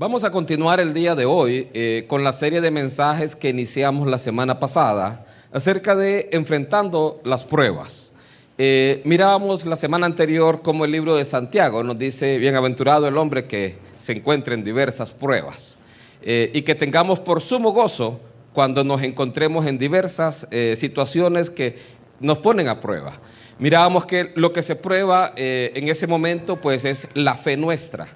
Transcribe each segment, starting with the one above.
Vamos a continuar el día de hoy con la serie de mensajes que iniciamos la semana pasada acerca de enfrentando las pruebas. Mirábamos la semana anterior cómo el libro de Santiago nos dice: bienaventurado el hombre que se encuentre en diversas pruebas, y que tengamos por sumo gozo cuando nos encontremos en diversas situaciones que nos ponen a prueba. Mirábamos que lo que se prueba en ese momento pues es la fe nuestra.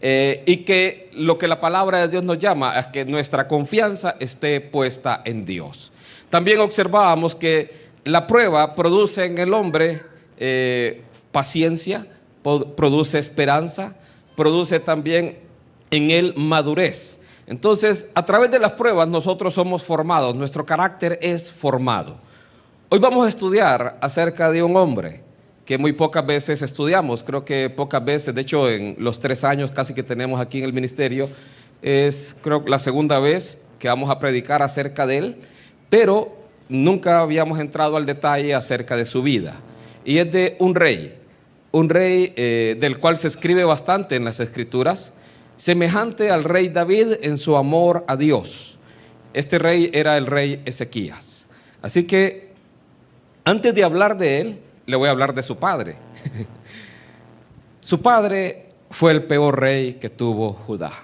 Y que lo que la palabra de Dios nos llama es que nuestra confianza esté puesta en Dios. También observábamos que la prueba produce en el hombre paciencia, produce esperanza, produce también en él madurez. Entonces, a través de las pruebas nosotros somos formados, nuestro carácter es formado. Hoy vamos a estudiar acerca de un hombre que muy pocas veces estudiamos, creo que pocas veces, de hecho en los 3 años casi que tenemos aquí en el ministerio, es creo la segunda vez que vamos a predicar acerca de él, pero nunca habíamos entrado al detalle acerca de su vida. Y es de un rey del cual se escribe bastante en las Escrituras, semejante al rey David en su amor a Dios. Este rey era el rey Ezequías. Así que antes de hablar de él, le voy a hablar de su padre. Su padre fue el peor rey que tuvo Judá.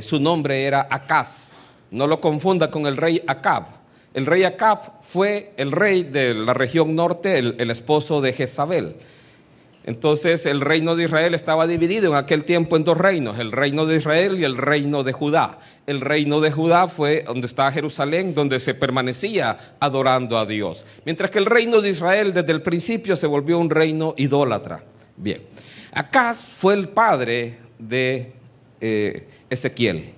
Su nombre era Acaz. No lo confunda con el rey Acab. El rey Acab fue el rey de la región norte, el esposo de Jezabel. Entonces el reino de Israel estaba dividido en aquel tiempo en 2 reinos, el reino de Israel y el reino de Judá. El reino de Judá fue donde está Jerusalén, donde se permanecía adorando a Dios. Mientras que el reino de Israel desde el principio se volvió un reino idólatra. Bien, Acaz fue el padre de Ezequiel.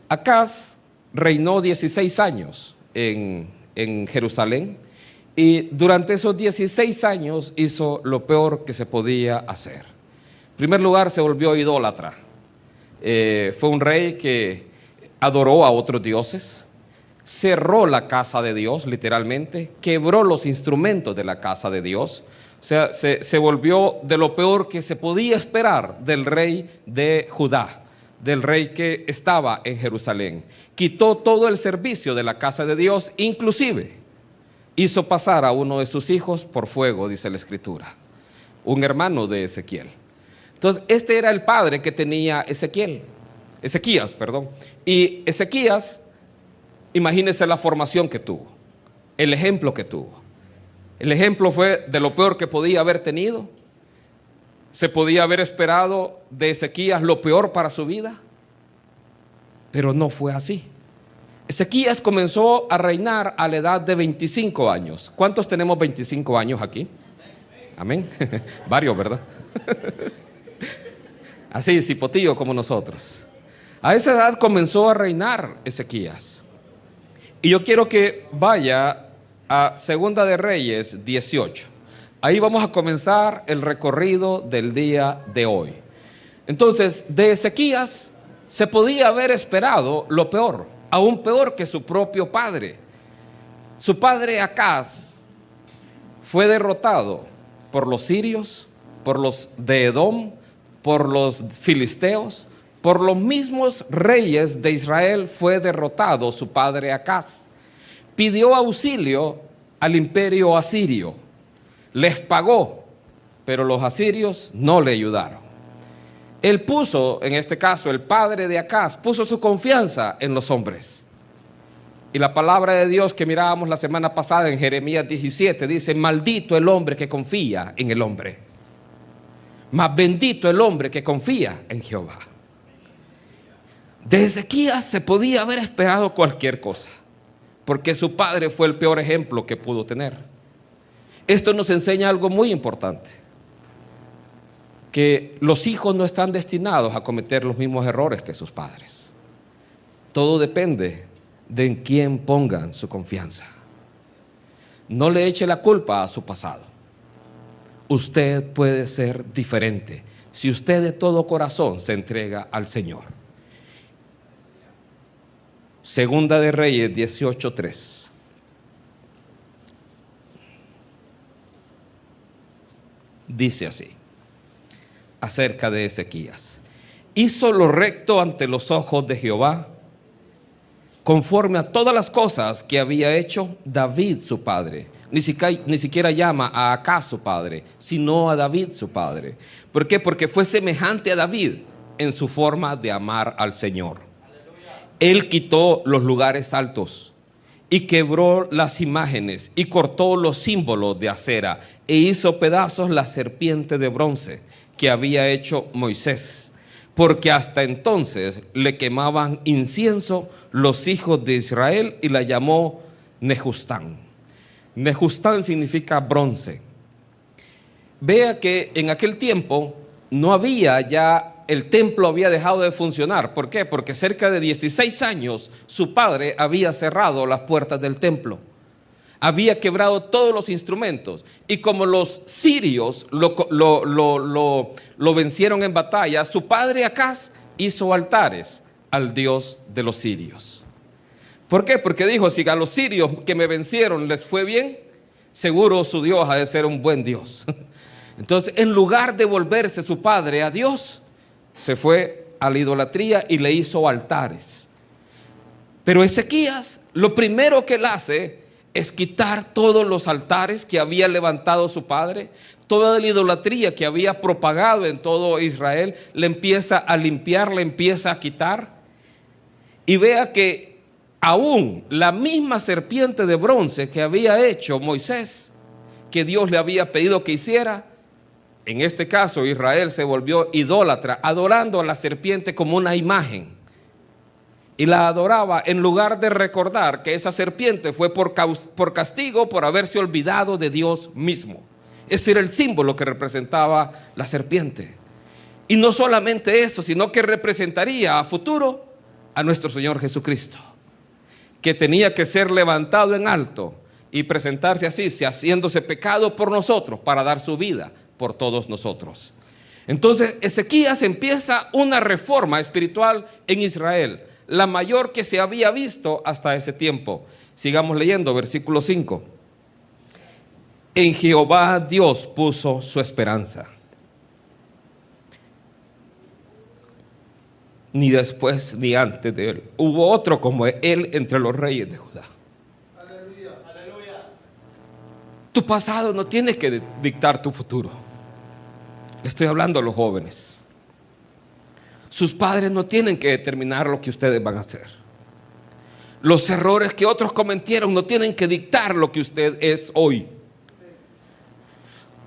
Acaz reinó 16 años en Jerusalén. Y durante esos 16 años hizo lo peor que se podía hacer. En primer lugar, se volvió idólatra. Fue un rey que adoró a otros dioses, cerró la casa de Dios, literalmente, quebró los instrumentos de la casa de Dios. O sea, se volvió de lo peor que se podía esperar del rey de Judá, del rey que estaba en Jerusalén. Quitó todo el servicio de la casa de Dios, inclusive hizo pasar a uno de sus hijos por fuego, dice la Escritura, un hermano de Ezequiel. Entonces, este era el padre que tenía Ezequías. Y Ezequías, imagínense la formación que tuvo, el ejemplo que tuvo. El ejemplo fue de lo peor que podía haber tenido. Se podía haber esperado de Ezequías lo peor para su vida, pero no fue así. Ezequías comenzó a reinar a la edad de 25 años. ¿Cuántos tenemos 25 años aquí? Amén. Varios, ¿verdad? Así, cipotillo como nosotros. A esa edad comenzó a reinar Ezequías. Y yo quiero que vaya a Segunda de Reyes 18. Ahí vamos a comenzar el recorrido del día de hoy. Entonces, de Ezequías se podía haber esperado lo peor, aún peor que su propio padre. Su padre Acaz fue derrotado por los sirios, por los de Edom, por los filisteos, por los mismos reyes de Israel fue derrotado su padre Acaz. Pidió auxilio al imperio asirio, les pagó, pero los asirios no le ayudaron. Él puso, en este caso, el padre de Acaz, puso su confianza en los hombres. Y la palabra de Dios que mirábamos la semana pasada en Jeremías 17 dice: maldito el hombre que confía en el hombre, mas bendito el hombre que confía en Jehová. De Ezequías se podía haber esperado cualquier cosa, porque su padre fue el peor ejemplo que pudo tener. Esto nos enseña algo muy importante: que los hijos no están destinados a cometer los mismos errores que sus padres. Todo depende de en quién pongan su confianza. No le eche la culpa a su pasado. Usted puede ser diferente si usted de todo corazón se entrega al Señor. Segunda de Reyes 18:3. Dice así acerca de Ezequías: hizo lo recto ante los ojos de Jehová, conforme a todas las cosas que había hecho David su padre. Ni siquiera llama a Acaz su padre, sino a David su padre. ¿Por qué? Porque fue semejante a David en su forma de amar al Señor. Él quitó los lugares altos y quebró las imágenes y cortó los símbolos de acera e hizo pedazos la serpiente de bronce que había hecho Moisés, porque hasta entonces le quemaban incienso los hijos de Israel, y la llamó Nehustán. Nehustán significa bronce. Vea que en aquel tiempo no había ya, el templo había dejado de funcionar. ¿Por qué? Porque cerca de 16 años su padre había cerrado las puertas del templo. Había quebrado todos los instrumentos. Y como los sirios lo vencieron en batalla, su padre Acaz hizo altares al Dios de los sirios. ¿Por qué? Porque dijo, si a los sirios que me vencieron les fue bien, seguro su Dios ha de ser un buen Dios. Entonces, en lugar de volverse su padre a Dios, se fue a la idolatría y le hizo altares. Pero Ezequías, lo primero que él hace es quitar todos los altares que había levantado su padre, toda la idolatría que había propagado en todo Israel, le empieza a limpiar, le empieza a quitar. Y vea que aún la misma serpiente de bronce que había hecho Moisés, que Dios le había pedido que hiciera, en este caso Israel se volvió idólatra, adorando a la serpiente como una imagen. Y la adoraba en lugar de recordar que esa serpiente fue por castigo por haberse olvidado de Dios mismo. Ese era el símbolo que representaba la serpiente. Y no solamente eso, sino que representaría a futuro a nuestro Señor Jesucristo, que tenía que ser levantado en alto y presentarse así, haciéndose pecado por nosotros, para dar su vida por todos nosotros. Entonces Ezequías empieza una reforma espiritual en Israel, la mayor que se había visto hasta ese tiempo. Sigamos leyendo, versículo 5. En Jehová Dios puso su esperanza. Ni después ni antes de él hubo otro como él entre los reyes de Judá. Aleluya, aleluya. Tu pasado no tiene que dictar tu futuro. Le estoy hablando a los jóvenes. Sus padres no tienen que determinar lo que ustedes van a hacer. Los errores que otros cometieron no tienen que dictar lo que usted es hoy.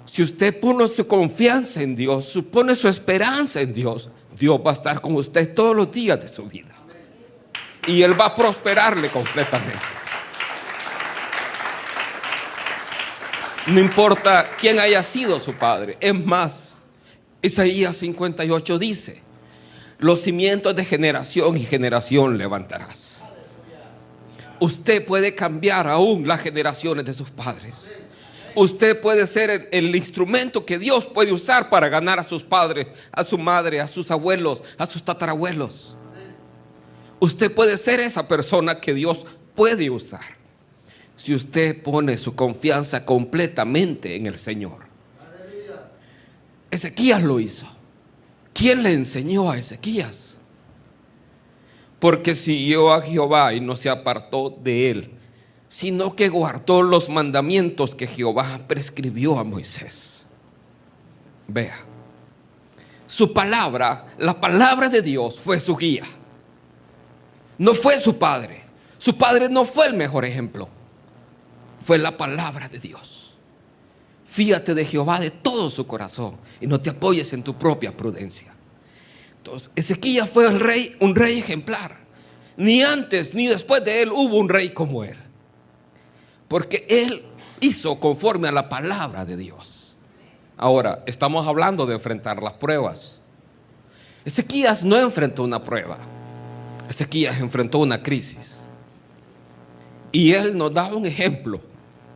Si usted pone su confianza en Dios, pone su esperanza en Dios, Dios va a estar con usted todos los días de su vida. Y Él va a prosperarle completamente. No importa quién haya sido su padre. Es más, Isaías 58 dice: los cimientos de generación y generación levantarás. Usted puede cambiar aún las generaciones de sus padres. Usted puede ser el instrumento que Dios puede usar para ganar a sus padres, a su madre, a sus abuelos, a sus tatarabuelos. Usted puede ser esa persona que Dios puede usar, si usted pone su confianza completamente en el Señor. Ezequías lo hizo. ¿Quién le enseñó a Ezequías? Porque siguió a Jehová y no se apartó de él, sino que guardó los mandamientos que Jehová prescribió a Moisés. Vea, su palabra, la palabra de Dios, fue su guía. No fue su padre. Su padre no fue el mejor ejemplo. Fue la palabra de Dios. Fíate de Jehová de todo su corazón y no te apoyes en tu propia prudencia. Entonces, Ezequías fue un rey ejemplar. Ni antes ni después de él hubo un rey como él, porque él hizo conforme a la palabra de Dios. Ahora, estamos hablando de enfrentar las pruebas. Ezequías no enfrentó una prueba. Ezequías enfrentó una crisis. Y él nos da un ejemplo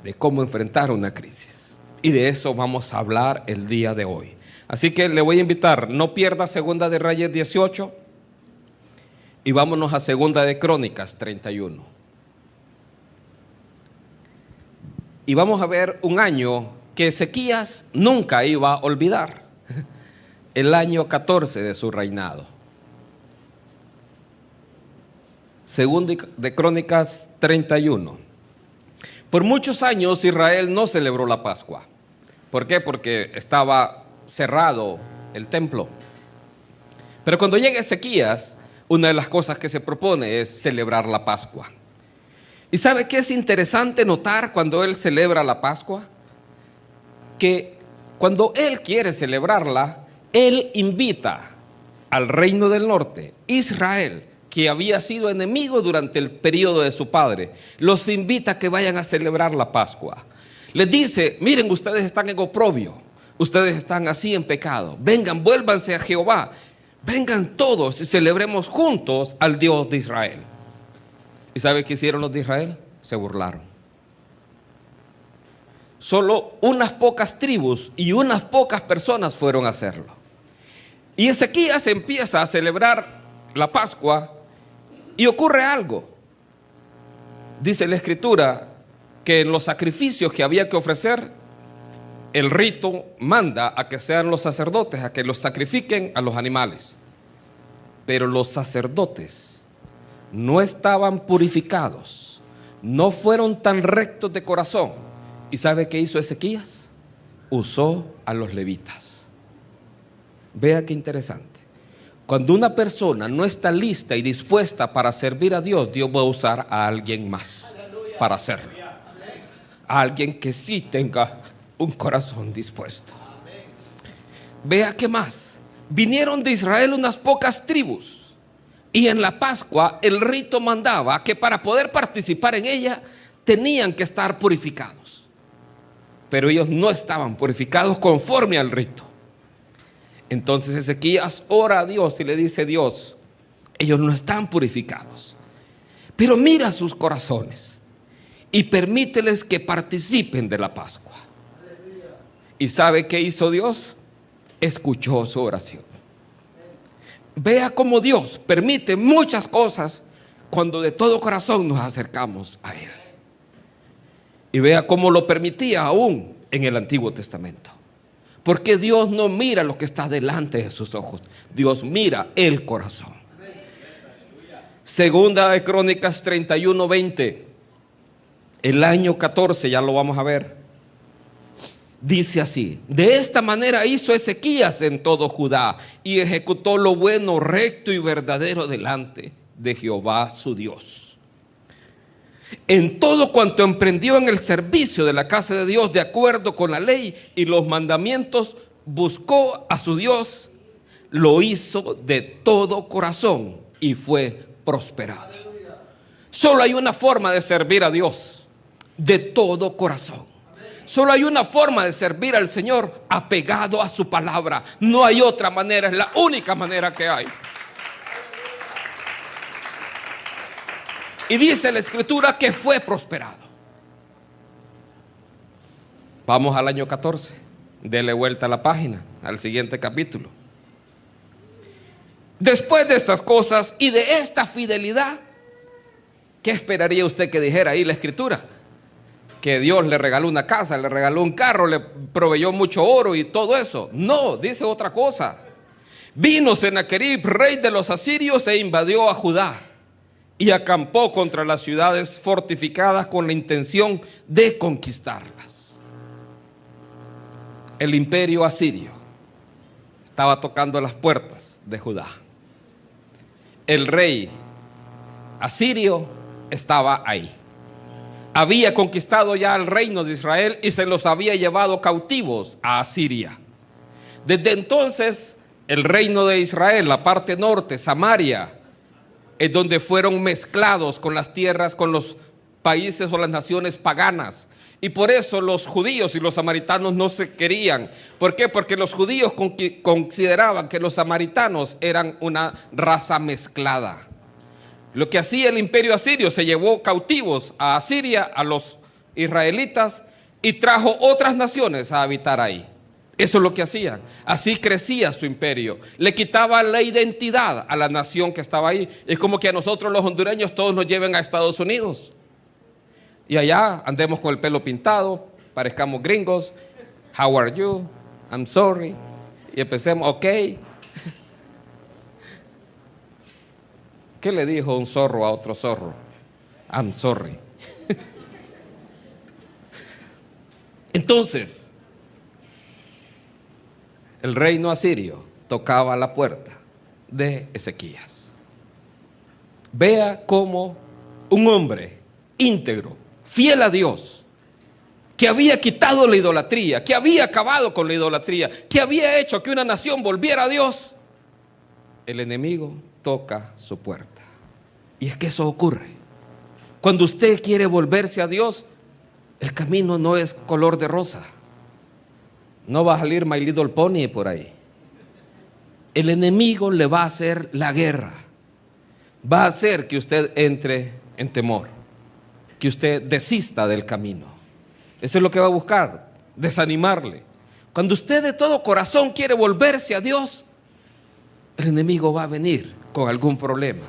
de cómo enfrentar una crisis. Y de eso vamos a hablar el día de hoy. Así que le voy a invitar, no pierda Segunda de Reyes 18 y vámonos a Segunda de Crónicas 31. Y vamos a ver un año que Ezequías nunca iba a olvidar, el año 14 de su reinado. Segundo de Crónicas 31. Por muchos años Israel no celebró la Pascua. ¿Por qué? Porque estaba cerrado el templo. Pero cuando llega Ezequías, una de las cosas que se propone es celebrar la Pascua. ¿Y sabe qué es interesante notar cuando él celebra la Pascua? Que cuando él quiere celebrarla, él invita al reino del norte, Israel, que había sido enemigo durante el periodo de su padre, los invita a que vayan a celebrar la Pascua. Les dice: miren, ustedes están en oprobio, ustedes están así en pecado, vengan, vuélvanse a Jehová, vengan todos y celebremos juntos al Dios de Israel. ¿Y sabe qué hicieron los de Israel? Se burlaron. Solo unas pocas tribus y unas pocas personas fueron a hacerlo. Y Ezequías empieza a celebrar la Pascua y ocurre algo. Dice la Escritura que en los sacrificios que había que ofrecer, el rito manda a que sean los sacerdotes, a que los sacrifiquen a los animales. Pero los sacerdotes no estaban purificados, no fueron tan rectos de corazón. ¿Y sabe qué hizo Ezequías? Usó a los levitas. Vea qué interesante. Cuando una persona no está lista y dispuesta para servir a Dios, Dios va a usar a alguien más para hacerlo. A alguien que sí tenga un corazón dispuesto. Vea qué más. Vinieron de Israel unas pocas tribus, y en la Pascua el rito mandaba que para poder participar en ella tenían que estar purificados. Pero ellos no estaban purificados conforme al rito. Entonces Ezequías ora a Dios y le dice: Dios, ellos no están purificados, pero mira sus corazones y permíteles que participen de la Pascua. ¿Y sabe qué hizo Dios? Escuchó su oración. Vea cómo Dios permite muchas cosas cuando de todo corazón nos acercamos a Él. Y vea cómo lo permitía aún en el Antiguo Testamento. Porque Dios no mira lo que está delante de sus ojos, Dios mira el corazón. Segunda de Crónicas 31, 20. El año 14, ya lo vamos a ver. Dice así: de esta manera hizo Ezequías en todo Judá y ejecutó lo bueno, recto y verdadero delante de Jehová su Dios. En todo cuanto emprendió en el servicio de la casa de Dios, de acuerdo con la ley y los mandamientos, buscó a su Dios, lo hizo de todo corazón y fue prosperado. Solo hay una forma de servir a Dios: de todo corazón. Solo hay una forma de servir al Señor: apegado a su palabra. No hay otra manera, es la única manera que hay. Y dice la Escritura que fue prosperado. Vamos al año 14. Dele vuelta a la página, al siguiente capítulo. Después de estas cosas y de esta fidelidad, ¿qué esperaría usted que dijera ahí la Escritura? Que Dios le regaló una casa, le regaló un carro, le proveyó mucho oro y todo eso. No, dice otra cosa. Vino Sennacherib, rey de los asirios, e invadió a Judá y acampó contra las ciudades fortificadas con la intención de conquistarlas. El imperio asirio estaba tocando las puertas de Judá. El rey asirio estaba ahí. Había conquistado ya el reino de Israel y se los había llevado cautivos a Asiria. Desde entonces el reino de Israel, la parte norte, Samaria, es donde fueron mezclados con las tierras, con los países o las naciones paganas. Y por eso los judíos y los samaritanos no se querían. ¿Por qué? Porque los judíos consideraban que los samaritanos eran una raza mezclada. Lo que hacía el imperio asirio: se llevó cautivos a Asiria a los israelitas y trajo otras naciones a habitar ahí. Eso es lo que hacían. Así crecía su imperio. Le quitaba la identidad a la nación que estaba ahí. Es como que a nosotros los hondureños todos nos lleven a Estados Unidos y allá andemos con el pelo pintado, parezcamos gringos. How are you? I'm sorry. Y empecemos, ok. ¿Qué le dijo un zorro a otro zorro? I'm sorry. Entonces, el reino asirio tocaba la puerta de Ezequías. Vea cómo un hombre íntegro, fiel a Dios, que había quitado la idolatría, que había acabado con la idolatría, que había hecho que una nación volviera a Dios, el enemigo toca su puerta. Y es que eso ocurre. Cuando usted quiere volverse a Dios, el camino no es color de rosa. No va a salir My Little Pony por ahí. El enemigo le va a hacer la guerra. Va a hacer que usted entre en temor, que usted desista del camino. Eso es lo que va a buscar, desanimarle. Cuando usted de todo corazón quiere volverse a Dios, el enemigo va a venir con algún problema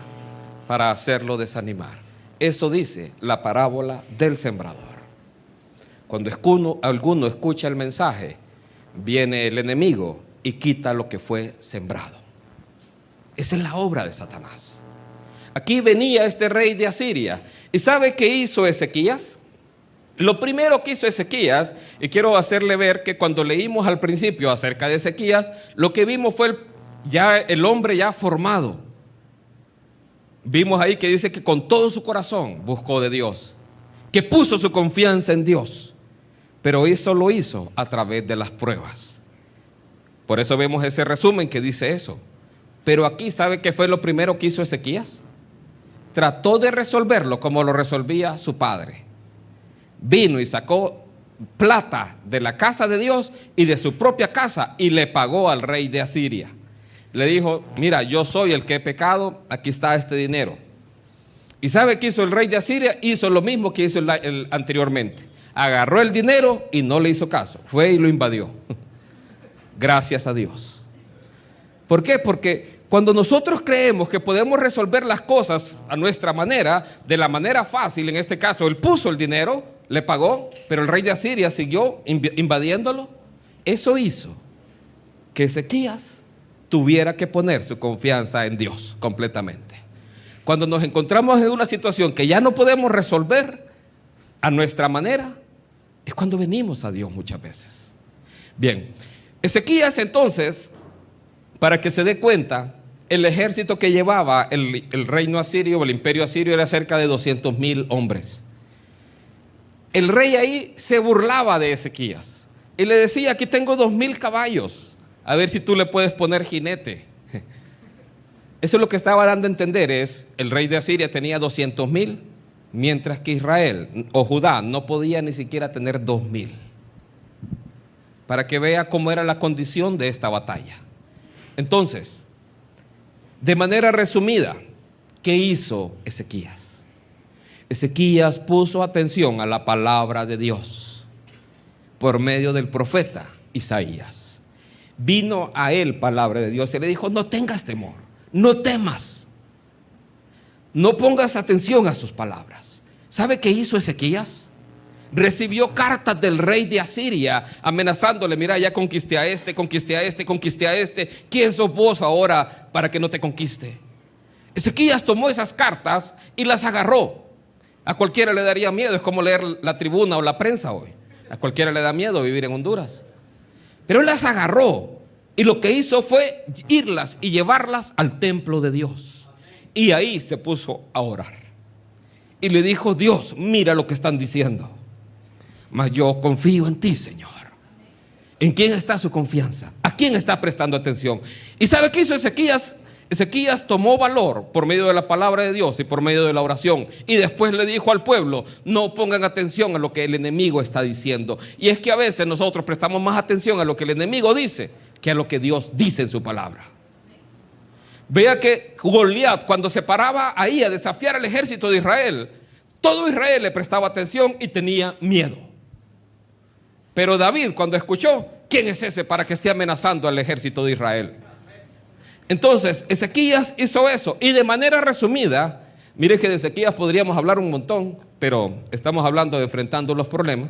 para hacerlo desanimar. Eso dice la parábola del sembrador. Cuando alguno escucha el mensaje, viene el enemigo y quita lo que fue sembrado. Esa es la obra de Satanás. Aquí venía este rey de Asiria. ¿Y sabe qué hizo Ezequías? Lo primero que hizo Ezequías, y quiero hacerle ver que cuando leímos al principio acerca de Ezequías, lo que vimos fue el hombre ya formado. Vimos ahí que dice que con todo su corazón buscó de Dios, que puso su confianza en Dios, pero eso lo hizo a través de las pruebas. Por eso vemos ese resumen que dice eso. Pero aquí, ¿sabe qué fue lo primero que hizo Ezequías? Trató de resolverlo como lo resolvía su padre. Vino y sacó plata de la casa de Dios y de su propia casa y le pagó al rey de Asiria. Le dijo: mira, yo soy el que he pecado, aquí está este dinero. ¿Y sabe qué hizo el rey de Asiria? Hizo lo mismo que hizo anteriormente. Agarró el dinero y no le hizo caso. Fue y lo invadió. Gracias a Dios. ¿Por qué? Porque cuando nosotros creemos que podemos resolver las cosas a nuestra manera, de la manera fácil, en este caso, él puso el dinero, le pagó, pero el rey de Asiria siguió invadiéndolo. Eso hizo que Ezequías tuviera que poner su confianza en Dios completamente. Cuando nos encontramos en una situación que ya no podemos resolver a nuestra manera, es cuando venimos a Dios muchas veces. Bien, Ezequías entonces, para que se dé cuenta, el ejército que llevaba el reino asirio o el imperio asirio era cerca de 200,000 hombres. El rey ahí se burlaba de Ezequías y le decía: aquí tengo 2,000 caballos, a ver si tú le puedes poner jinete. Eso es lo que estaba dando a entender, es el rey de Asiria tenía 200,000, mientras que Israel o Judá no podía ni siquiera tener 2,000. Para que vea cómo era la condición de esta batalla. Entonces, de manera resumida, ¿qué hizo Ezequías? Ezequías puso atención a la palabra de Dios por medio del profeta Isaías. Vino a él palabra de Dios y le dijo: no tengas temor, no temas, no pongas atención a sus palabras. ¿Sabe qué hizo Ezequías? Recibió cartas del rey de Asiria amenazándole: mira, ya conquisté a este, conquisté a este, conquisté a este. ¿Quién sos vos ahora para que no te conquiste? Ezequías tomó esas cartas y las agarró. A cualquiera le daría miedo, es como leer la Tribuna o la Prensa hoy. A cualquiera le da miedo vivir en Honduras. Pero él las agarró y lo que hizo fue irlas y llevarlas al templo de Dios. Y ahí se puso a orar. Y le dijo: Dios, mira lo que están diciendo, mas yo confío en ti, Señor. ¿En quién está su confianza? ¿A quién está prestando atención? ¿Y sabe qué hizo Ezequías? Ezequías tomó valor por medio de la palabra de Dios y por medio de la oración. Y después le dijo al pueblo: no pongan atención a lo que el enemigo está diciendo. Y es que a veces nosotros prestamos más atención a lo que el enemigo dice que a lo que Dios dice en su palabra. Vea que Goliat, cuando se paraba ahí a desafiar al ejército de Israel, todo Israel le prestaba atención y tenía miedo. Pero David, cuando escuchó: ¿quién es ese para que esté amenazando al ejército de Israel? Entonces Ezequías hizo eso. Y de manera resumida, mire que de Ezequías podríamos hablar un montón, pero estamos hablando de enfrentando los problemas.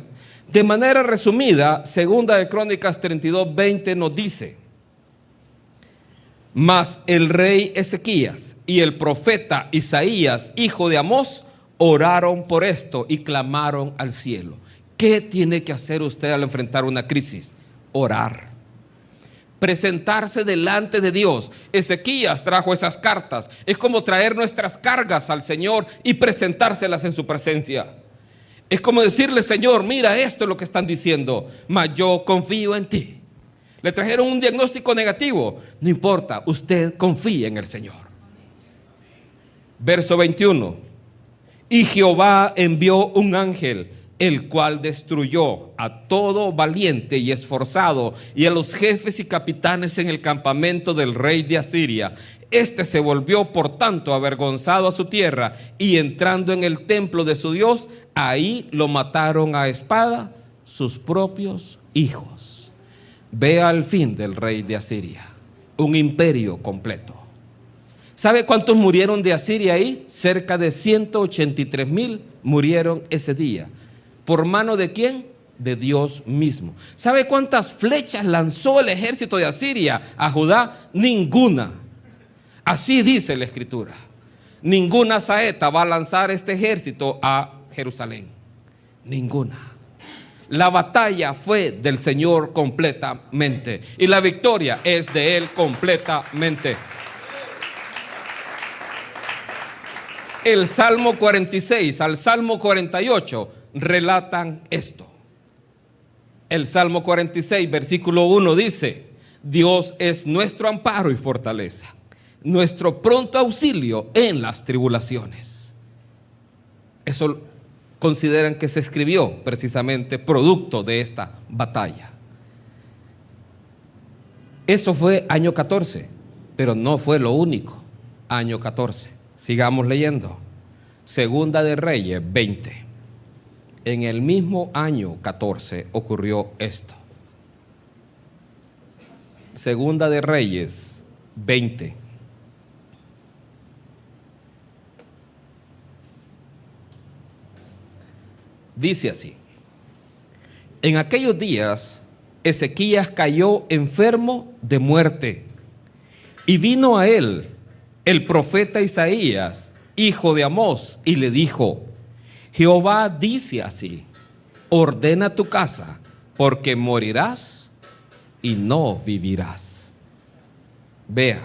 De manera resumida, segunda de Crónicas 32:20 nos dice: Mas el rey Ezequías y el profeta Isaías, hijo de Amós, oraron por esto y clamaron al cielo. ¿Qué tiene que hacer usted al enfrentar una crisis? Orar. Presentarse delante de Dios. Ezequías trajo esas cartas. Es como traer nuestras cargas al Señor y presentárselas en su presencia. Es como decirle: Señor, mira, esto es lo que están diciendo, mas yo confío en ti. Le trajeron un diagnóstico negativo. No importa, usted confía en el Señor. Verso 21. Y Jehová envió un ángel, el cual destruyó a todo valiente y esforzado y a los jefes y capitanes en el campamento del rey de Asiria. Este se volvió por tanto avergonzado a su tierra, y entrando en el templo de su Dios, ahí lo mataron a espada sus propios hijos. Vea el fin del rey de Asiria, un imperio completo. ¿Sabe cuántos murieron de Asiria ahí? Cerca de 183,000 murieron ese día. ¿Por mano de quién? De Dios mismo. ¿Sabe cuántas flechas lanzó el ejército de Asiria a Judá? Ninguna. Así dice la Escritura. Ninguna saeta va a lanzar este ejército a Jerusalén. Ninguna. La batalla fue del Señor completamente, y la victoria es de Él completamente. El Salmo 46 al Salmo 48 relatan esto. El Salmo 46, versículo 1 dice: Dios es nuestro amparo y fortaleza, nuestro pronto auxilio en las tribulaciones. Eso consideran que se escribió precisamente producto de esta batalla. Eso fue año 14, pero no fue lo único. Año 14. Sigamos leyendo. Segunda de Reyes 20. En el mismo año 14 ocurrió esto. Segunda de Reyes 20. Dice así: en aquellos días Ezequías cayó enfermo de muerte, y vino a él el profeta Isaías, hijo de Amós, y le dijo: Jehová dice así: ordena tu casa, porque morirás y no vivirás. Vea,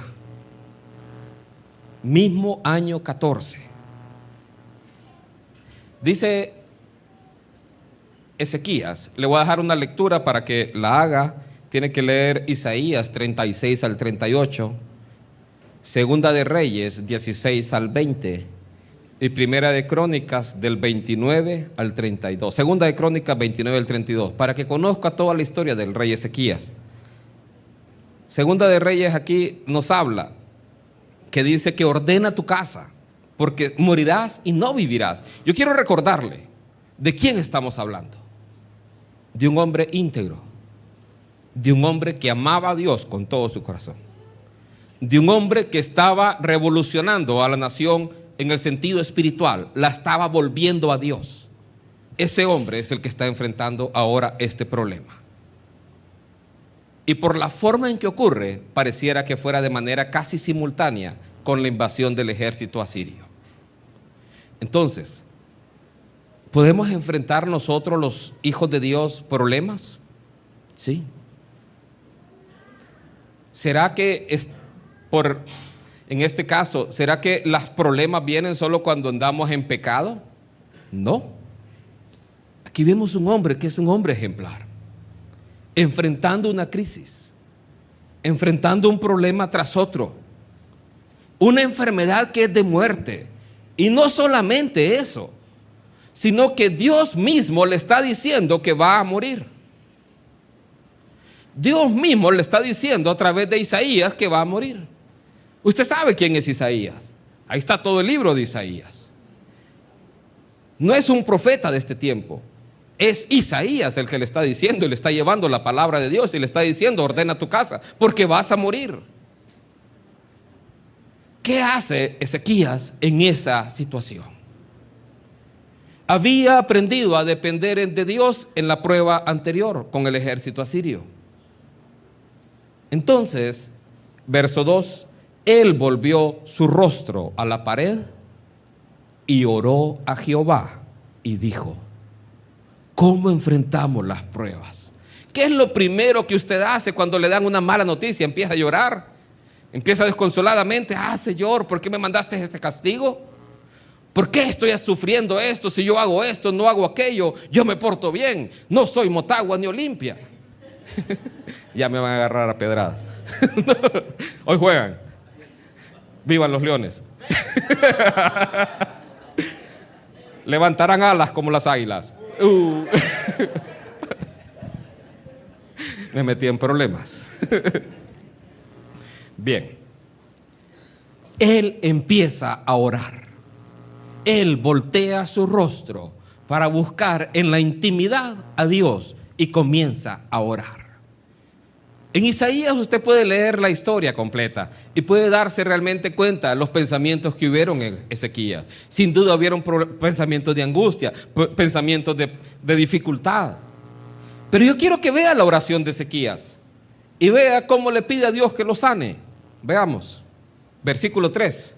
mismo año 14. Dice Ezequías, le voy a dejar una lectura para que la haga. Tiene que leer Isaías 36 al 38, Segunda de Reyes 16 al 20 y Primera de Crónicas del 29 al 32. Segunda de Crónicas 29 al 32, para que conozca toda la historia del rey Ezequías. Segunda de Reyes aquí nos habla que dice que ordena tu casa, porque morirás y no vivirás. Yo quiero recordarle de quién estamos hablando. De un hombre íntegro, de un hombre que amaba a Dios con todo su corazón, de un hombre que estaba revolucionando a la nación en el sentido espiritual, la estaba volviendo a Dios. Ese hombre es el que está enfrentando ahora este problema. Y por la forma en que ocurre, pareciera que fuera de manera casi simultánea con la invasión del ejército asirio. Entonces, ¿podemos enfrentar nosotros, los hijos de Dios, problemas? Sí. ¿Será que en este caso, será que los problemas vienen solo cuando andamos en pecado? No. Aquí vemos un hombre que es un hombre ejemplar, enfrentando una crisis, enfrentando un problema tras otro, una enfermedad que es de muerte. Y no solamente eso, sino que Dios mismo le está diciendo que va a morir. Dios mismo le está diciendo a través de Isaías que va a morir. Usted sabe quién es Isaías. Ahí está todo el libro de Isaías. No es un profeta de este tiempo. Es Isaías el que le está diciendo y le está llevando la palabra de Dios y le está diciendo: ordena tu casa, porque vas a morir. ¿Qué hace Ezequías en esa situación? Había aprendido a depender de Dios en la prueba anterior con el ejército asirio. Entonces, Verso 2, él volvió su rostro a la pared y oró a Jehová y dijo: ¿cómo enfrentamos las pruebas? ¿Qué es lo primero que usted hace cuando le dan una mala noticia? Empieza a llorar, empieza desconsoladamente: ah, Señor, ¿por qué me mandaste este castigo? ¿Por qué estoy sufriendo esto? Si yo hago esto, no hago aquello, yo me porto bien, no soy Motagua ni Olimpia. Ya me van a agarrar a pedradas. Hoy juegan. Vivan los Leones. Levantarán alas como las águilas. Me metí en problemas. Bien. Él empieza a orar. Él voltea su rostro para buscar en la intimidad a Dios y comienza a orar. En Isaías usted puede leer la historia completa y puede darse realmente cuenta de los pensamientos que hubieron en Ezequías. Sin duda hubieron pensamientos de angustia, pensamientos de dificultad. Pero yo quiero que vea la oración de Ezequías y vea cómo le pide a Dios que lo sane. Veamos, versículo 3.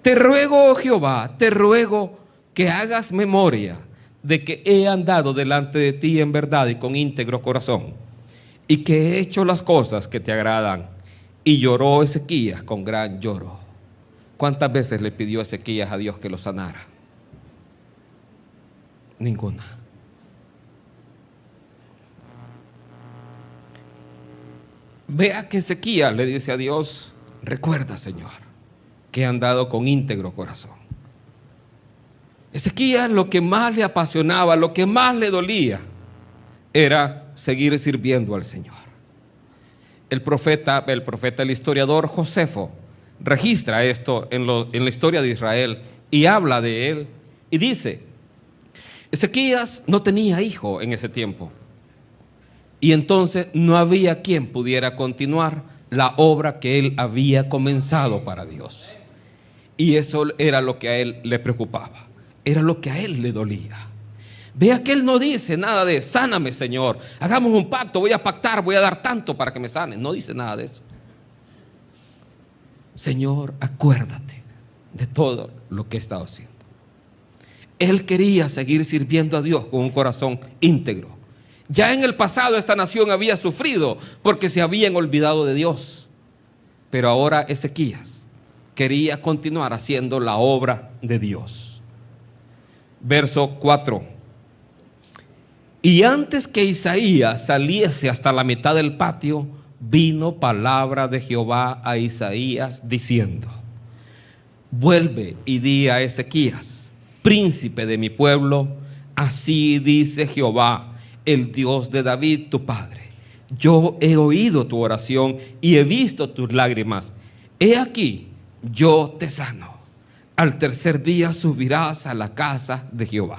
Te ruego, oh Jehová, te ruego que hagas memoria de que he andado delante de ti en verdad y con íntegro corazón, y que he hecho las cosas que te agradan. Y lloró Ezequías con gran lloro. ¿Cuántas veces le pidió Ezequías a Dios que lo sanara? Ninguna. Vea que Ezequías le dice a Dios: recuerda, Señor, que he andado con íntegro corazón. Ezequías, lo que más le apasionaba, lo que más le dolía, era seguir sirviendo al Señor. El profeta, el historiador Josefo registra esto en la historia de Israel y habla de él y dice: Ezequías no tenía hijo en ese tiempo, y entonces no había quien pudiera continuar la obra que él había comenzado para Dios. Y eso era lo que a él le preocupaba, era lo que a él le dolía. Vea que él no dice nada de: sáname, Señor, hagamos un pacto, voy a pactar, voy a dar tanto para que me sane. No dice nada de eso. Señor, acuérdate de todo lo que he estado haciendo. Él quería seguir sirviendo a Dios con un corazón íntegro. Ya en el pasado esta nación había sufrido porque se habían olvidado de Dios. Pero ahora Ezequías quería continuar haciendo la obra de Dios. Verso 4. Y antes que Isaías saliese hasta la mitad del patio, vino palabra de Jehová a Isaías diciendo: vuelve y di a Ezequías, príncipe de mi pueblo, así dice Jehová, el Dios de David tu padre: yo he oído tu oración y he visto tus lágrimas. He aquí, yo te sano. Al tercer día subirás a la casa de Jehová.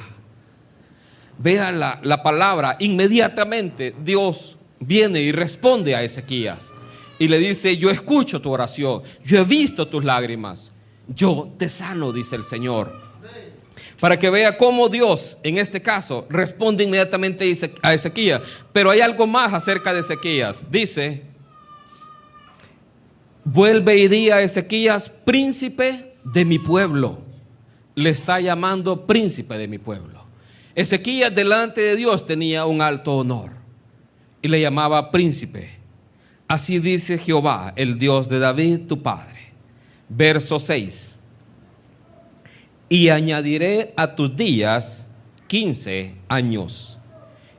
Vea la palabra. Inmediatamente Dios viene y responde a Ezequías y le dice: yo escucho tu oración, yo he visto tus lágrimas, yo te sano, dice el Señor. Para que vea cómo Dios en este caso responde inmediatamente a Ezequías. Pero hay algo más acerca de Ezequías. Dice: vuelve y di a Ezequías, príncipe de mi pueblo. Le está llamando príncipe de mi pueblo. Ezequías delante de Dios tenía un alto honor y le llamaba príncipe. Así dice Jehová, el Dios de David tu padre. Verso 6. Y añadiré a tus días 15 años,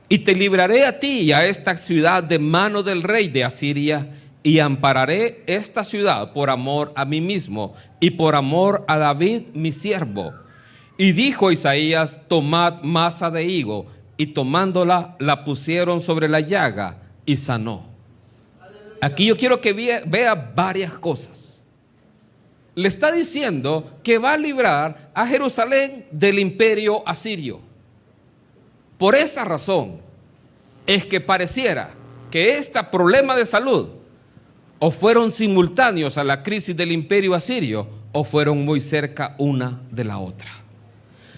y te libraré a ti y a esta ciudad de mano del rey de Asiria, y ampararé esta ciudad por amor a mí mismo y por amor a David mi siervo. Y dijo Isaías: tomad masa de higo, y tomándola la pusieron sobre la llaga y sanó. Aquí yo quiero que vea varias cosas. Le está diciendo que va a librar a Jerusalén del imperio asirio. Por esa razón es que pareciera que este problema de salud o fueron simultáneos a la crisis del imperio asirio o fueron muy cerca una de la otra.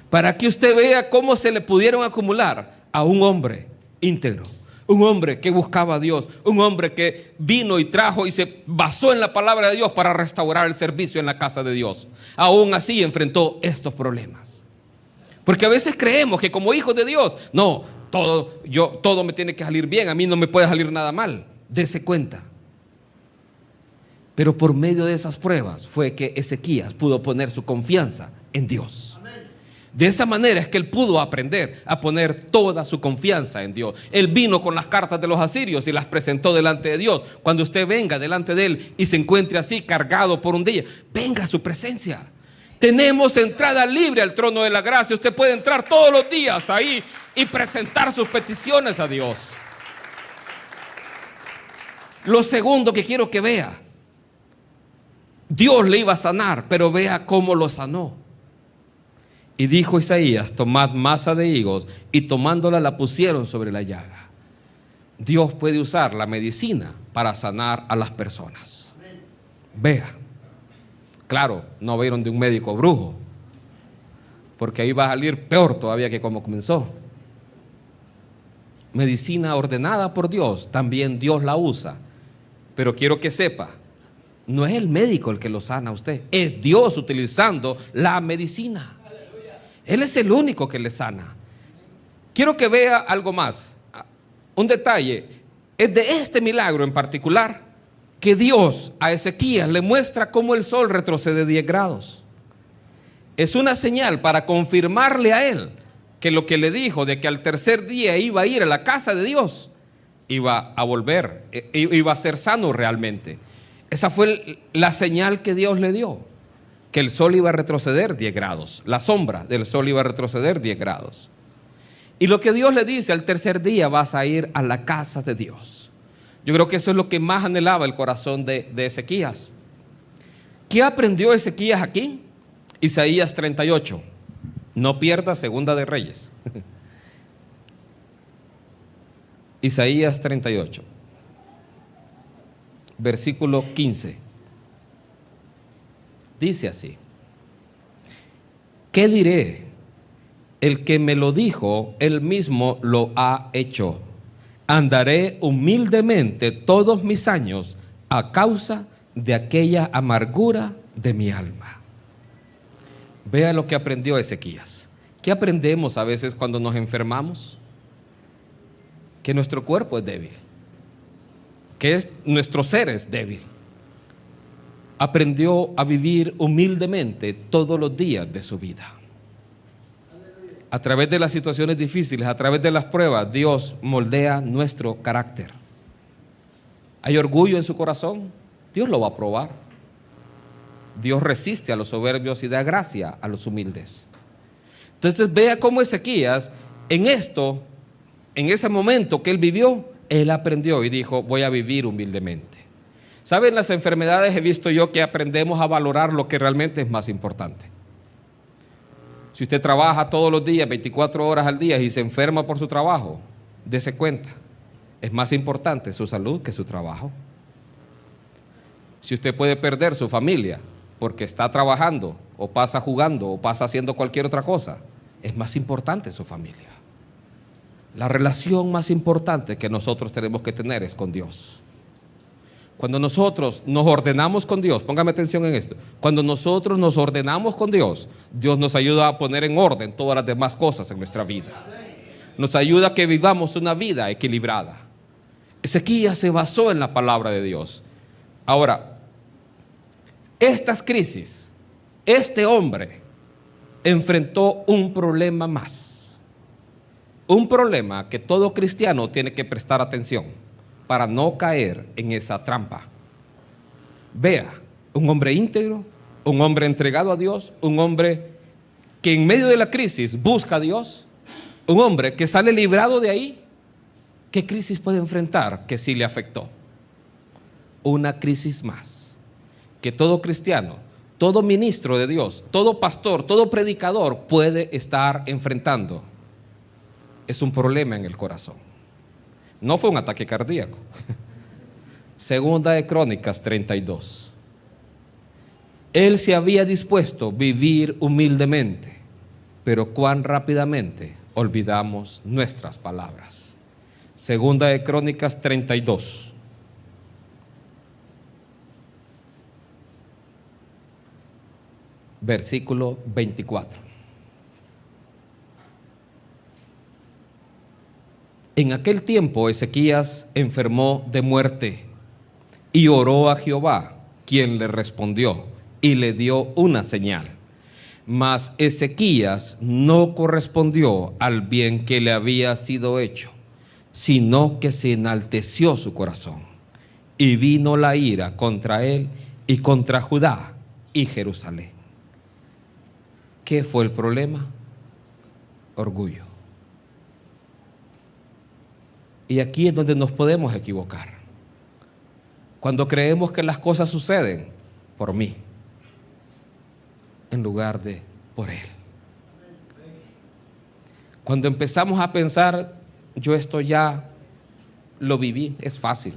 Para que usted vea cómo se le pudieron acumular a un hombre íntegro, Un hombre que buscaba a Dios, un hombre que vino y trajo y se basó en la palabra de Dios para restaurar el servicio en la casa de Dios. Aún así enfrentó estos problemas. Porque a veces creemos que como hijos de Dios, no, todo me tiene que salir bien, a mí no me puede salir nada mal. Dese cuenta. Pero por medio de esas pruebas fue que Ezequías pudo poner su confianza en Dios. De esa manera es que él pudo aprender a poner toda su confianza en Dios. Él vino con las cartas de los asirios y las presentó delante de Dios. Cuando usted venga delante de él y se encuentre así cargado por un día, venga a su presencia. Tenemos entrada libre al trono de la gracia. Usted puede entrar todos los días ahí y presentar sus peticiones a Dios. Lo segundo que quiero que vea, Dios le iba a sanar, pero vea cómo lo sanó. Y dijo Isaías: tomad masa de higos, y tomándola la pusieron sobre la llaga. Dios puede usar la medicina para sanar a las personas. Vea, claro, no vieron de un médico brujo, porque ahí va a salir peor todavía que como comenzó. Medicina ordenada por Dios, también Dios la usa. Pero quiero que sepa, no es el médico el que lo sana a usted, es Dios utilizando la medicina. Él es el único que le sana. Quiero que vea algo más. Un detalle es de este milagro en particular, que Dios a Ezequías le muestra cómo el sol retrocede 10 grados. Es una señal para confirmarle a él que lo que le dijo de que al tercer día iba a ir a la casa de Dios, iba a volver, iba a ser sano realmente. Esa fue la señal que Dios le dio, que el sol iba a retroceder 10 grados, la sombra del sol iba a retroceder 10 grados. Y lo que Dios le dice: al tercer día vas a ir a la casa de Dios. Yo creo que eso es lo que más anhelaba el corazón de Ezequías. ¿Qué aprendió Ezequías aquí? Isaías 38. No pierda Segunda de Reyes. Isaías 38, versículo 15. Dice así: ¿qué diré? El que me lo dijo, él mismo lo ha hecho. Andaré humildemente todos mis años a causa de aquella amargura de mi alma. Vea lo que aprendió Ezequías. ¿Qué aprendemos a veces cuando nos enfermamos? Que nuestro cuerpo es débil, que nuestro ser es débil. Aprendió a vivir humildemente todos los días de su vida. A través de las situaciones difíciles, a través de las pruebas, Dios moldea nuestro carácter. ¿Hay orgullo en su corazón? Dios lo va a probar. Dios resiste a los soberbios y da gracia a los humildes. Entonces vea cómo Ezequías en ese momento que él vivió, él aprendió y dijo: voy a vivir humildemente. ¿Saben? Las enfermedades he visto yo que aprendemos a valorar lo que realmente es más importante. Si usted trabaja todos los días, 24 horas al día, y se enferma por su trabajo, dése cuenta, es más importante su salud que su trabajo. Si usted puede perder su familia porque está trabajando, o pasa jugando, o pasa haciendo cualquier otra cosa, es más importante su familia. La relación más importante que nosotros tenemos que tener es con Dios. Cuando nosotros nos ordenamos con Dios, póngame atención en esto, cuando nosotros nos ordenamos con Dios, Dios nos ayuda a poner en orden todas las demás cosas en nuestra vida. Nos ayuda a que vivamos una vida equilibrada. Ezequías se basó en la palabra de Dios. Ahora, estas crisis, este hombre enfrentó un problema más. Un problema que todo cristiano tiene que prestar atención para no caer en esa trampa. Vea, un hombre íntegro, un hombre entregado a Dios, un hombre que en medio de la crisis busca a Dios, un hombre que sale librado de ahí. ¿Qué crisis puede enfrentar que sí le afectó? Una crisis más que todo cristiano, todo ministro de Dios, todo pastor, todo predicador puede estar enfrentando. Es un problema en el corazón. No fue un ataque cardíaco. Segunda de Crónicas 32. Él se había dispuesto a vivir humildemente, pero cuán rápidamente olvidamos nuestras palabras. Segunda de Crónicas 32. Versículo 24. En aquel tiempo Ezequías enfermó de muerte y oró a Jehová, quien le respondió y le dio una señal. Mas Ezequías no correspondió al bien que le había sido hecho, sino que se enalteció su corazón, y vino la ira contra él y contra Judá y Jerusalén. ¿Qué fue el problema? Orgullo. Y aquí es donde nos podemos equivocar. Cuando creemos que las cosas suceden por mí, en lugar de por Él. Cuando empezamos a pensar, yo esto ya lo viví, es fácil.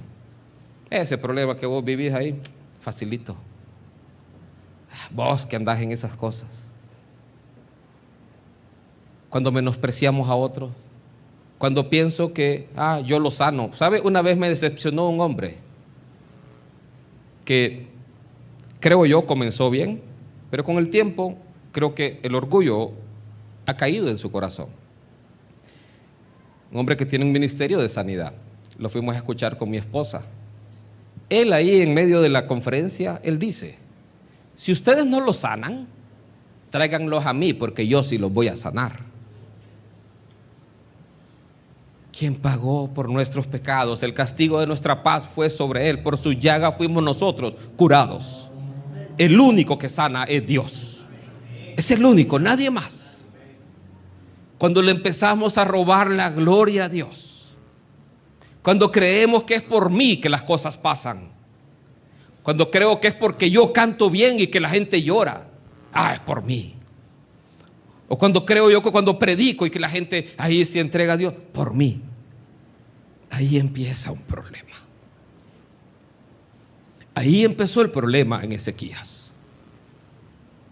Ese problema que vos vivís ahí, facilito. Vos que andás en esas cosas. Cuando menospreciamos a otros, cuando pienso que, yo lo sano. ¿Sabe? Una vez me decepcionó un hombre que creo yo comenzó bien, pero con el tiempo creo que el orgullo ha caído en su corazón. Un hombre que tiene un ministerio de sanidad. Lo fuimos a escuchar con mi esposa. Él ahí en medio de la conferencia, él dice, si ustedes no lo sanan, tráiganlos a mí porque yo sí los voy a sanar. ¿Quién pagó por nuestros pecados? El castigo de nuestra paz fue sobre Él. Por su llaga fuimos nosotros curados. El único que sana es Dios. Es el único, nadie más. Cuando le empezamos a robar la gloria a Dios, cuando creemos que es por mí que las cosas pasan, cuando creo que es porque yo canto bien y que la gente llora, es por mí. O cuando creo yo que cuando predico y que la gente ahí se entrega a Dios, por mí. Ahí empieza un problema. Ahí empezó el problema en Ezequías.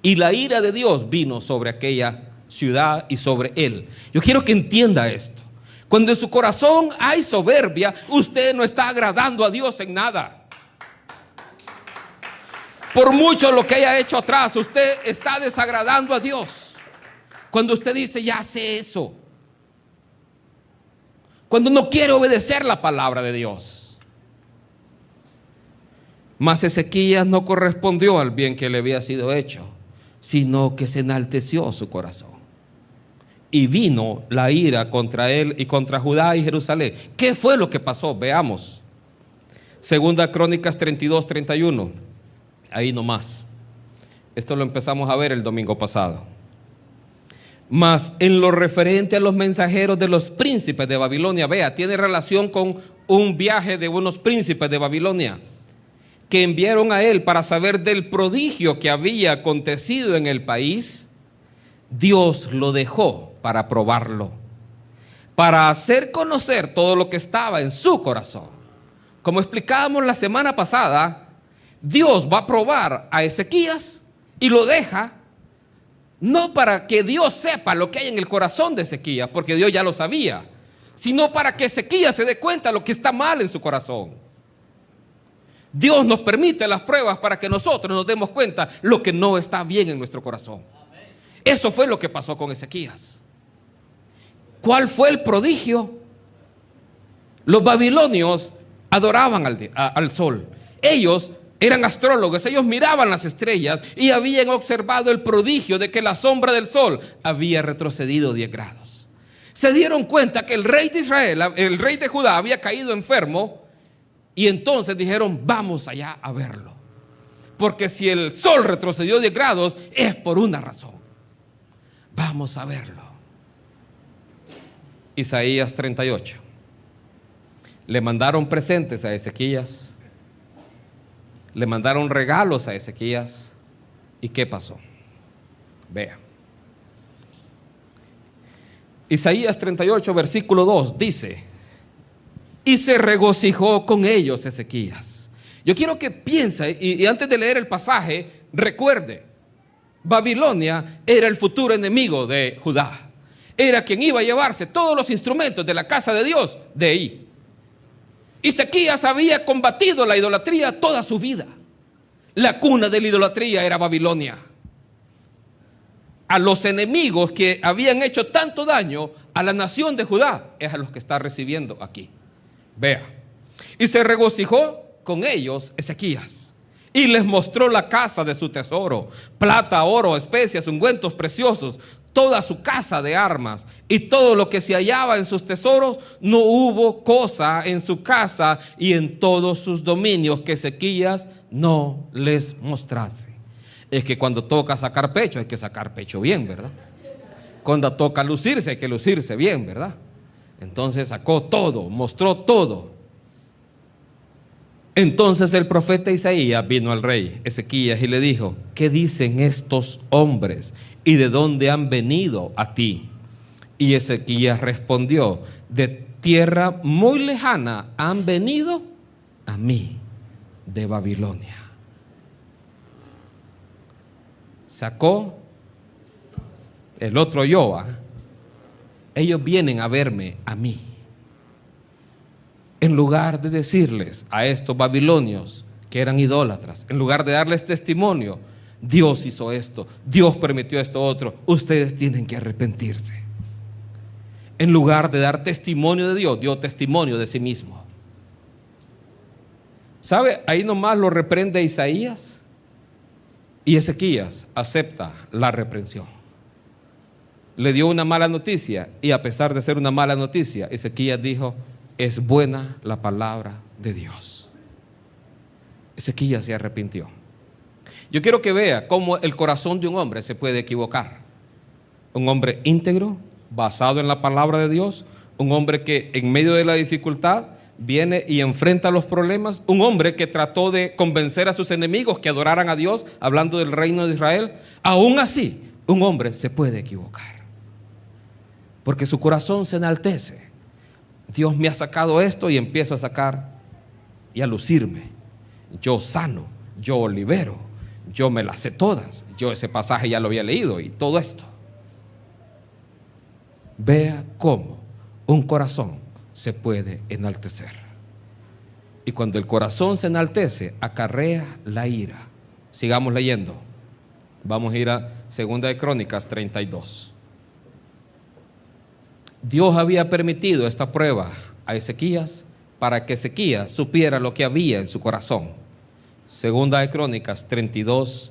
Y la ira de Dios vino sobre aquella ciudad y sobre él. Yo quiero que entienda esto. Cuando en su corazón hay soberbia, usted no está agradando a Dios en nada. Por mucho lo que haya hecho atrás, usted está desagradando a Dios. Cuando usted dice, ya sé eso. Cuando no quiere obedecer la palabra de Dios. Mas Ezequías no correspondió al bien que le había sido hecho, sino que se enalteció su corazón. Y vino la ira contra él y contra Judá y Jerusalén. ¿Qué fue lo que pasó? Veamos. Segunda Crónicas 32, 31. Ahí nomás. Esto lo empezamos a ver el domingo pasado. Mas en lo referente a los mensajeros de los príncipes de Babilonia, vea, tiene relación con un viaje de unos príncipes de Babilonia que enviaron a él para saber del prodigio que había acontecido en el país. Dios lo dejó para probarlo, para hacer conocer todo lo que estaba en su corazón. Como explicábamos la semana pasada, Dios va a probar a Ezequías y lo deja no para que Dios sepa lo que hay en el corazón de Ezequías, porque Dios ya lo sabía, sino para que Ezequías se dé cuenta de lo que está mal en su corazón. Dios nos permite las pruebas para que nosotros nos demos cuenta lo que no está bien en nuestro corazón. Eso fue lo que pasó con Ezequías. ¿Cuál fue el prodigio? Los babilonios adoraban al sol. Ellos eran astrólogos, ellos miraban las estrellas y habían observado el prodigio de que la sombra del sol había retrocedido 10 grados. Se dieron cuenta que el rey de Israel, el rey de Judá, había caído enfermo y entonces dijeron, vamos allá a verlo. Porque si el sol retrocedió 10 grados es por una razón. Vamos a verlo. Isaías 38. Le mandaron presentes a Ezequías. Le mandaron regalos a Ezequías. ¿Y qué pasó? Vea. Isaías 38, versículo 2 dice: y se regocijó con ellos Ezequías. Yo quiero que piense, y antes de leer el pasaje, recuerde, Babilonia era el futuro enemigo de Judá. era quien iba a llevarse todos los instrumentos de la casa de Dios de ahí. Y Ezequías había combatido la idolatría toda su vida. La cuna de la idolatría era Babilonia. A los enemigos que habían hecho tanto daño a la nación de Judá, es a los que está recibiendo aquí. Vea. Y se regocijó con ellos Ezequías, y les mostró la casa de su tesoro: plata, oro, especias, ungüentos preciosos, toda su casa de armas y todo lo que se hallaba en sus tesoros. No hubo cosa en su casa y en todos sus dominios que Ezequías no les mostrase. Es que cuando toca sacar pecho, hay que sacar pecho bien, ¿verdad? Cuando toca lucirse, hay que lucirse bien, ¿verdad? Entonces sacó todo, mostró todo. Entonces el profeta Isaías vino al rey Ezequías y le dijo: ¿qué dicen estos hombres y de dónde han venido a ti? Y Ezequías respondió: de tierra muy lejana han venido a mí, de Babilonia. Sacó el otro yo, ellos vienen a verme a mí. En lugar de decirles a estos babilonios que eran idólatras, en lugar de darles testimonio: Dios hizo esto, Dios permitió esto otro, ustedes tienen que arrepentirse. En lugar de dar testimonio de Dios, dio testimonio de sí mismo. ¿Sabe? Ahí nomás lo reprende Isaías, y Ezequías acepta la reprensión. Le dio una mala noticia, y a pesar de ser una mala noticia, Ezequías dijo: es buena la palabra de Dios. Ezequías se arrepintió. Yo quiero que vea cómo el corazón de un hombre se puede equivocar. Un hombre íntegro, basado en la palabra de Dios, un hombre que en medio de la dificultad viene y enfrenta los problemas, un hombre que trató de convencer a sus enemigos que adoraran a Dios, hablando del reino de Israel. Aún así, un hombre se puede equivocar, porque su corazón se enaltece. Dios me ha sacado esto, y empiezo a sacar y a lucirme. Yo sano, yo libero, yo me las sé todas, yo ese pasaje ya lo había leído y todo esto. Vea cómo un corazón se puede enaltecer. Y cuando el corazón se enaltece, acarrea la ira. Sigamos leyendo. Vamos a ir a 2 de Crónicas 32. Dios había permitido esta prueba a Ezequías para que Ezequías supiera lo que había en su corazón. 2 de Crónicas 32,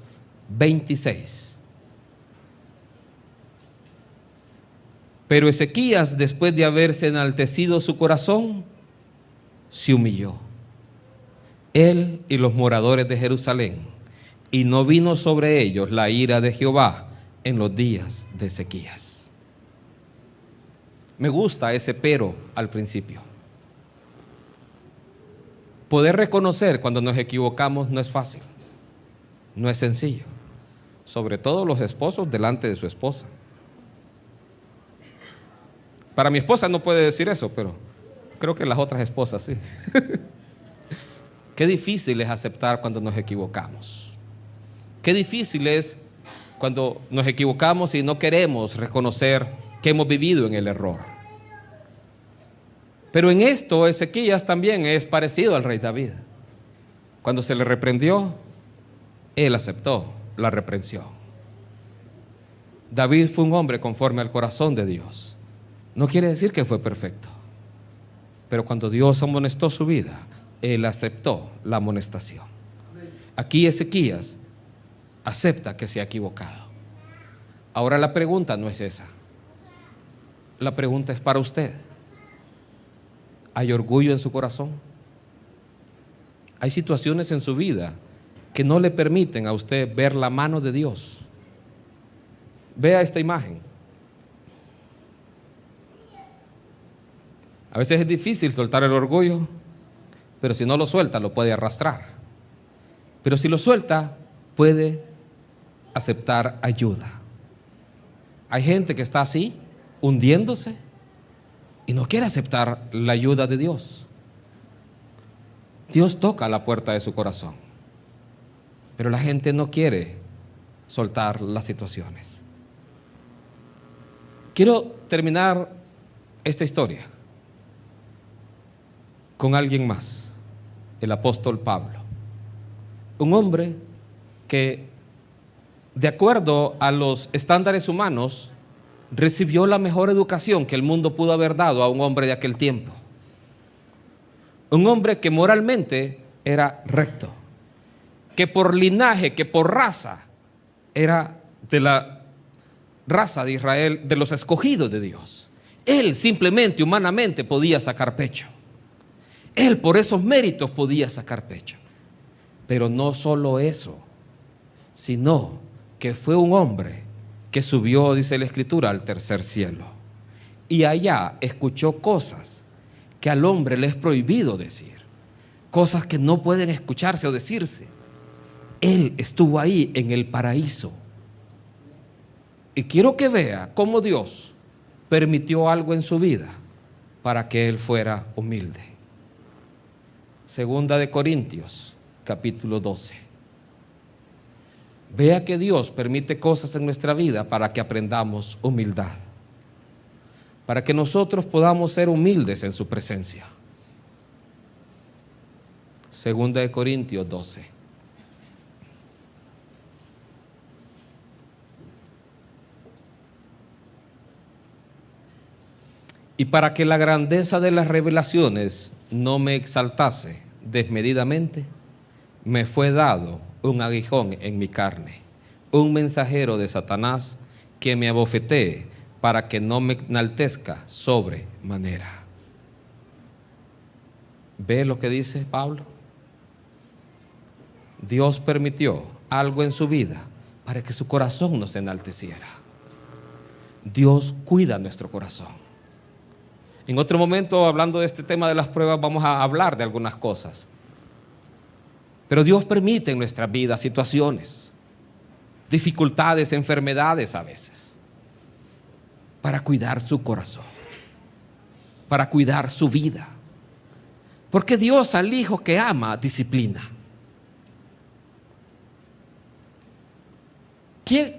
26. Pero Ezequías, después de haberse enaltecido su corazón, se humilló, él y los moradores de Jerusalén, y no vino sobre ellos la ira de Jehová en los días de Ezequías. Me gusta ese pero al principio. Poder reconocer cuando nos equivocamos no es fácil, no es sencillo, sobre todo los esposos delante de su esposa. Para mi esposa no puede decir eso, pero creo que las otras esposas sí. Qué difícil es aceptar cuando nos equivocamos. Qué difícil es cuando nos equivocamos y no queremos reconocer que hemos vivido en el error. Pero en esto Ezequías también es parecido al rey David. Cuando se le reprendió, él aceptó la reprensión. David fue un hombre conforme al corazón de Dios. No quiere decir que fue perfecto, pero cuando Dios amonestó su vida, él aceptó la amonestación. Aquí Ezequías acepta que se ha equivocado. Ahora la pregunta no es esa. La pregunta es para usted. ¿Hay orgullo en su corazón? ¿Hay situaciones en su vida que no le permiten a usted ver la mano de Dios? Vea esta imagen. A veces es difícil soltar el orgullo, pero si no lo suelta, lo puede arrastrar. Pero si lo suelta, puede aceptar ayuda. Hay gente que está así, hundiéndose, y no quiere aceptar la ayuda de Dios. Dios toca la puerta de su corazón, pero la gente no quiere soltar las situaciones. Quiero terminar esta historia con alguien más, el apóstol Pablo. Un hombre que, de acuerdo a los estándares humanos, recibió la mejor educación que el mundo pudo haber dado a un hombre de aquel tiempo. Un hombre que moralmente era recto, que por linaje, que por raza, era de la raza de Israel, de los escogidos de Dios. Él simplemente, humanamente, podía sacar pecho. Él por esos méritos podía sacar pecho. Pero no solo eso, sino que fue un hombre que subió, dice la Escritura, al tercer cielo. Y allá escuchó cosas que al hombre le es prohibido decir, cosas que no pueden escucharse o decirse. Él estuvo ahí en el paraíso. Y quiero que vea cómo Dios permitió algo en su vida para que él fuera humilde. Segunda de Corintios, capítulo 12. Vea que Dios permite cosas en nuestra vida para que aprendamos humildad, para que nosotros podamos ser humildes en su presencia. Segunda de Corintios 12. Y para que la grandeza de las revelaciones no me exaltase desmedidamente, me fue dado un aguijón en mi carne, un mensajero de Satanás que me abofetee para que no me enaltezca sobremanera. ¿Ve lo que dice Pablo? Dios permitió algo en su vida para que su corazón no se enalteciera. Dios cuida nuestro corazón. En otro momento, hablando de este tema de las pruebas, vamos a hablar de algunas cosas. Pero Dios permite en nuestras vidas situaciones, dificultades, enfermedades a veces, para cuidar su corazón, para cuidar su vida. Porque Dios al hijo que ama disciplina.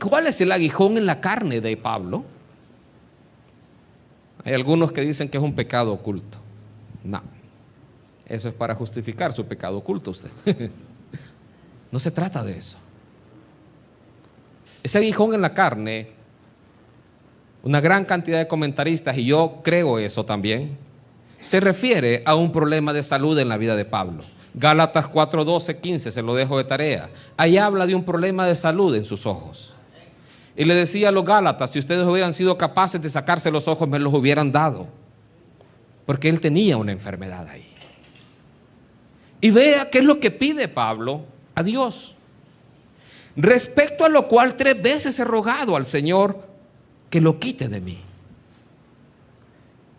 ¿Cuál es el aguijón en la carne de Pablo? Hay algunos que dicen que es un pecado oculto. No, eso es para justificar su pecado oculto usted. No se trata de eso. Ese aguijón en la carne, una gran cantidad de comentaristas, y yo creo eso también, se refiere a un problema de salud en la vida de Pablo. Gálatas 4, 12, 15, se lo dejo de tarea. Ahí habla de un problema de salud en sus ojos. Y le decía a los Gálatas, si ustedes hubieran sido capaces de sacarse los ojos, me los hubieran dado. Porque él tenía una enfermedad ahí. Y vea qué es lo que pide Pablo a Dios. Respecto a lo cual 3 veces he rogado al Señor que lo quite de mí.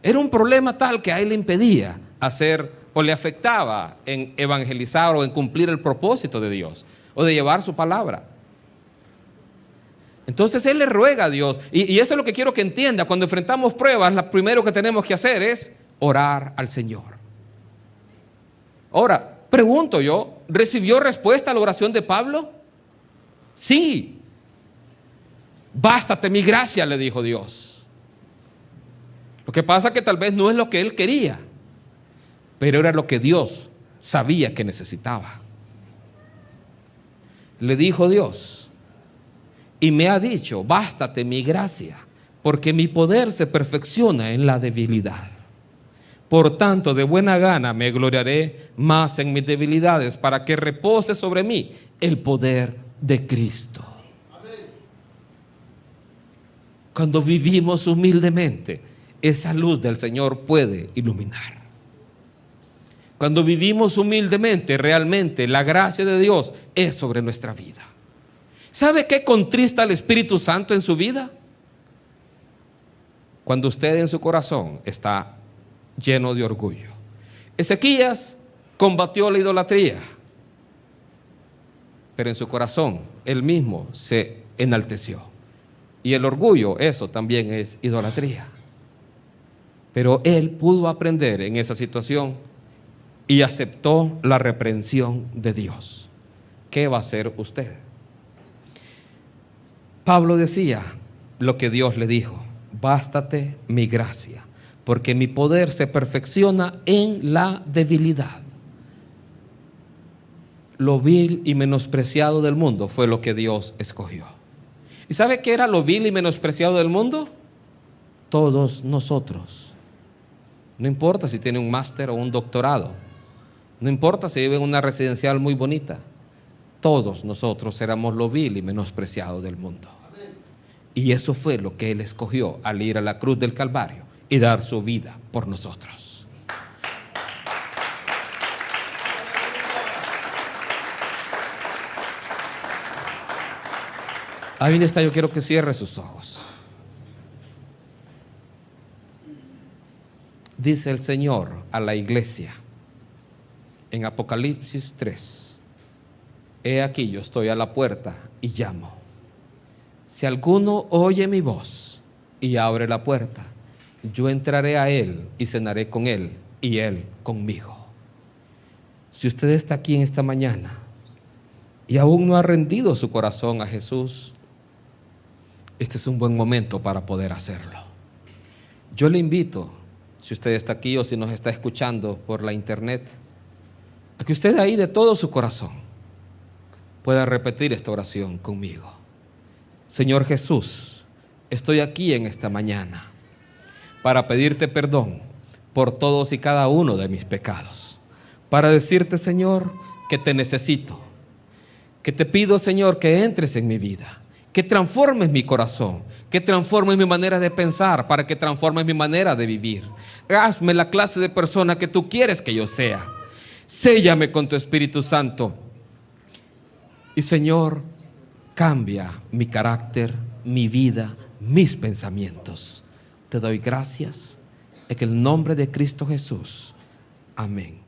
Era un problema tal que a él le impedía hacer o le afectaba en evangelizar o en cumplir el propósito de Dios o de llevar su palabra. Entonces él le ruega a Dios, y eso es lo que quiero que entienda. Cuando enfrentamos pruebas, lo primero que tenemos que hacer es orar al Señor. Ahora, pregunto yo, ¿recibió respuesta a la oración de Pablo? Sí. Bástate mi gracia, le dijo Dios. Lo que pasa es que tal vez no es lo que él quería, pero era lo que Dios sabía que necesitaba. Le dijo Dios, y me ha dicho, bástate mi gracia, porque mi poder se perfecciona en la debilidad. Por tanto, de buena gana me gloriaré más en mis debilidades, para que repose sobre mí el poder de Cristo. Cuando vivimos humildemente, esa luz del Señor puede iluminar. Cuando vivimos humildemente, realmente la gracia de Dios es sobre nuestra vida. ¿Sabe qué contrista al Espíritu Santo en su vida? Cuando usted en su corazón está lleno de orgullo. Ezequías combatió la idolatría, pero en su corazón él mismo se enalteció. Y el orgullo, eso también es idolatría. Pero él pudo aprender en esa situación y aceptó la reprensión de Dios. ¿Qué va a hacer usted? Pablo decía lo que Dios le dijo. bástate mi gracia, porque mi poder se perfecciona en la debilidad. Lo vil y menospreciado del mundo fue lo que Dios escogió. ¿Y sabe qué era lo vil y menospreciado del mundo? Todos nosotros. No importa si tiene un máster o un doctorado, no importa si vive en una residencial muy bonita, todos nosotros éramos lo vil y menospreciado del mundo. Y eso fue lo que Él escogió al ir a la cruz del Calvario y dar su vida por nosotros. Ahí donde está, yo quiero que cierre sus ojos. Dice el Señor a la iglesia en Apocalipsis 3: he aquí, yo estoy a la puerta y llamo. Si alguno oye mi voz y abre la puerta, yo entraré a él y cenaré con él y él conmigo. Si usted está aquí en esta mañana y aún no ha rendido su corazón a Jesús, este es un buen momento para poder hacerlo. Yo le invito, si usted está aquí o si nos está escuchando por la internet, a que usted ahí de todo su corazón pueda repetir esta oración conmigo. Señor Jesús, estoy aquí en esta mañana para pedirte perdón por todos y cada uno de mis pecados, para decirte, Señor, que te necesito, que te pido, Señor, que entres en mi vida, que transformes mi corazón, que transformes mi manera de pensar, para que transformes mi manera de vivir. Hazme la clase de persona que tú quieres que yo sea. Séllame con tu Espíritu Santo. Y Señor, cambia mi carácter, mi vida, mis pensamientos. Te doy gracias en el nombre de Cristo Jesús. Amén.